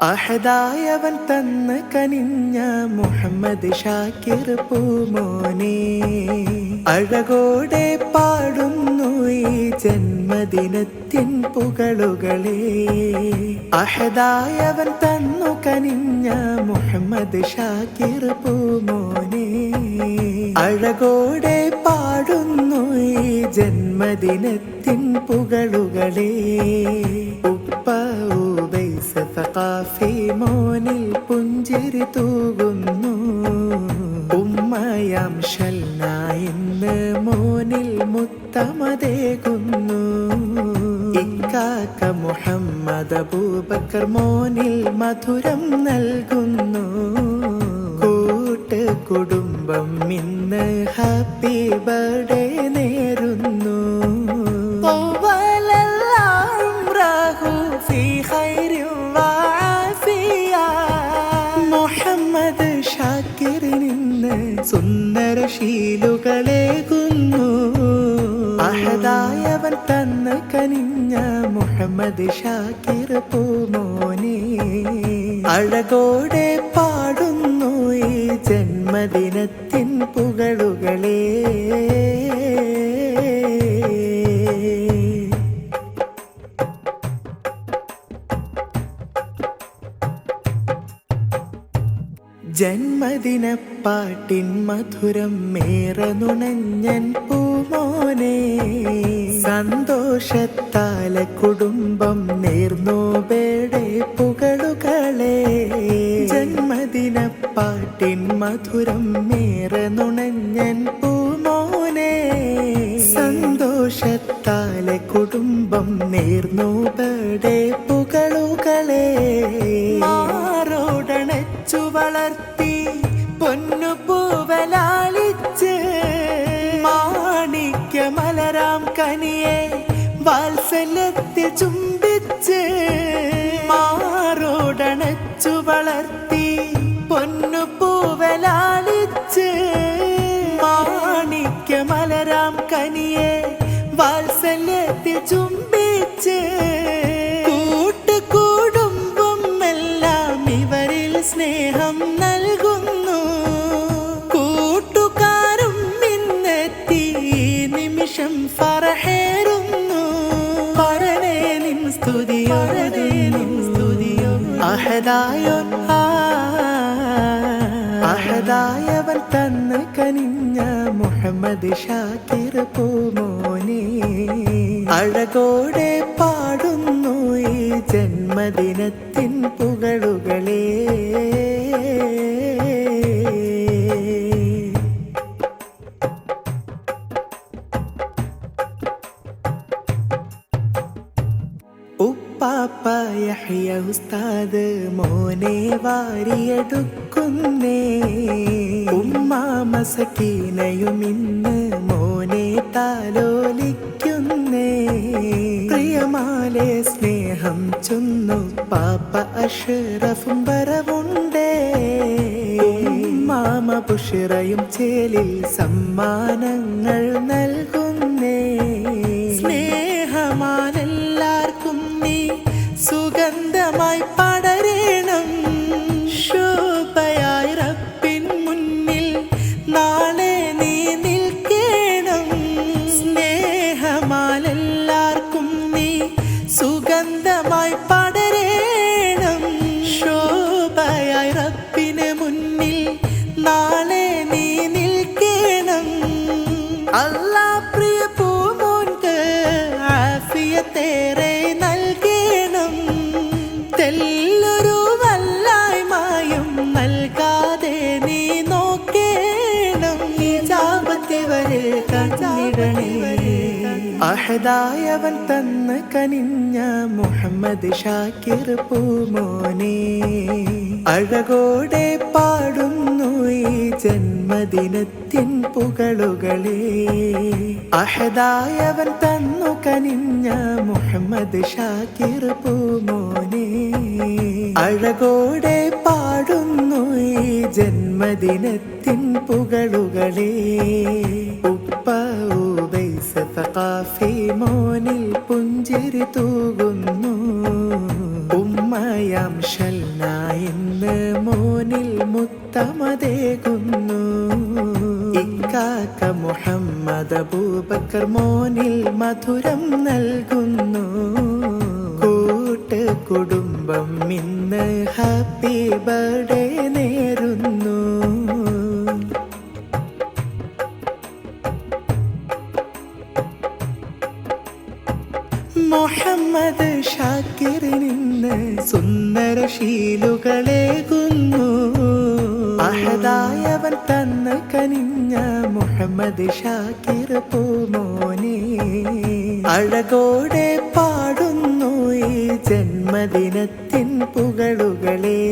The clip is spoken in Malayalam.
അഹദായവൻ തന്ന് കനിഞ്ഞ മുഹമ്മദ് ഷാക്കിർ പൂമോനെ അഴകോടെ പാടുന്നു ഈ ജന്മദിനത്തിൻ പുകളുകളെ. അഹദായവൻ തന്നു കനിഞ്ഞ മുഹമ്മദ് ഷാക്കിർ പൂമോനെ അഴകോടെ പാടുന്നു ഈ ജന്മദിനത്തിൻ പുകളുകളെ. ഉപ്പ സഖാഫി മോനിൽ പുഞ്ചിരി തൂകുന്നു, ഉമ്മയാം ഷൽന ഇന്ന് മോനിൽ മുത്തമതേകുന്നു. ഇക്കാക്ക മുഹമ്മദ് അബൂബക്കർ മോനിൽ മധുരം നൽകുന്നു. കൂട്ട് കുടുംബം ഇന്ന് ഹാപ്പി ബർത്ത്ഡേ നേരുന്നു. മുഹമ്മദ് ഷാക്കിറിന് സുന്ദരശീലുകളേകുന്നു. അഹദായവൻ തന്ന് കനിഞ്ഞ മുഹമ്മദ് ഷാക്കിർ പൂമോനെ അഴകോടെ പാടുന്നു ഈ ജന്മദിനത്തിൻ പുകളുകളെ. ജന്മദിനപ്പാട്ടിൻ മധുരം മേറെ നുണഞ്ഞൻ പൂമോനെ സന്തോഷത്താല കുടുംബം നേർന്നു ബേടെ പുകളുകളെ. ജന്മദിനപ്പാട്ടിൻ മധുരം മേറെ നുണഞ്ഞൻ പൂമോനെ സന്തോഷത്താല കുടുംബം നേർന്നു ബേടെ പുകളുകളെ. മാറോടണച്ചു വളർത്തി പൊന്നു പൂവലാളിച്ച് മാണിക്യ മലരാം കനിയെ വാത്സല്യത്തിൽ ചുംബിച്ച്. മാറോടണച്ചു വളർത്തി പൊന്നു പൂവലാളിച്ച് മാണിക്യ മലരാം കനിയെ വാത്സല്യത്തിൽ ചുംബിച്ച്. സ്നേഹം നൽകുന്നു കൂട്ടുകാരും ഇന്നെത്തി നിമിഷം ഫറഹേറുന്നു. പറനേ നിൻ സ്തുതിയോ അഹദായോൻ അഹദായവൻ തന്ന് കനിഞ്ഞ മുഹമ്മദ് ഷാക്കിർ പൂമോനെ അഴകോടെ പാടുന്നു ഈ ജന്മദിനത്തിൻ പുകളുകളെ. ഉപ്പാപ്പ യഹ്യ ഉസ്താദ് മോനെ വാരിയെടുക്കുന്നേ. ഉമ്മ മസക്കീനയും ഇന്ന് മോനെ താലോലിക്കുന്നേ. പ്രിയമാലെ സ്നേഹം ചൊന്നു പാപ്പ അഷ്റഫും വരവുണ്ടേ. മാമ ബുഷ്റയും ചേലിൽ സമ്മാനങ്ങൾ നൽകുന്നേ. സ്നേഹമാണെല്ലാവർക്കും നീ സുഗന്ധമായി പടരേണം. ശോഭയായി റബ്ബിൻ മുന്നിൽ നാളെ നീ നിൽക്കേണം. സ്നേഹമാണെല്ലാവർക്കും നീ സുഗന്ധമായി പടരേണം. ശോഭയായി റബ്ബിന് മുന്നിൽ നാളെ നീ നിൽക്കേണം. അല്ലാ പ്രിയ പൂമോൻക്ക് ആഫിയത്തേറെ നൽകേണം. തെല്ലൊരു വല്ലായ്മയും നൽകാതെ നീ നോക്കേണം. ഇജാബത്ത് വരെ കണ്ടിടണേ. അഹദായവൻ തന്ന് കനിഞ്ഞ മുഹമ്മദ് ഷാക്കിർ പൂമോനെ അഴകോടെ പാടുന്നു ഈ ജന്മദിനത്തിൻ പുകളുകളെ. അഹദായവൻ തന്നു കനിഞ്ഞ മുഹമ്മദ് ഷാക്കിർ പൂമോനെ അഴകോടെ പാടുന്നു ഈ ജന്മദിനത്തിൻ പുകളുകളെ. ഉപ്പ സഖാഫി മോനിൽ പുഞ്ചിരി തൂകുന്നു, ഉമ്മ ഉമ്മയാം ഷൽന ഇന്ന് മോനിൽ മുത്തമതേകുന്നു. ഇക്കാക്ക മുഹമ്മദ് അബൂബക്കർ മോനിൽ മധുരം നൽകുന്നു. കൂട്ട് കുടുംബം ഇന്ന് ഹാപ്പി ബർത്ത്ഡേ നേരുന്നു. മുഹമ്മദ് ഷാക്കിറിനിന്ന് സുന്ദരശീലുകളേകുന്നു. അഹദായവൻ തന്ന് കനിഞ്ഞ മുഹമ്മദ് ഷാക്കിർ പൂമോനെ അഴകോടെ പാടുന്നു ഈ ജന്മദിനത്തിൻ പുകളുകളേ.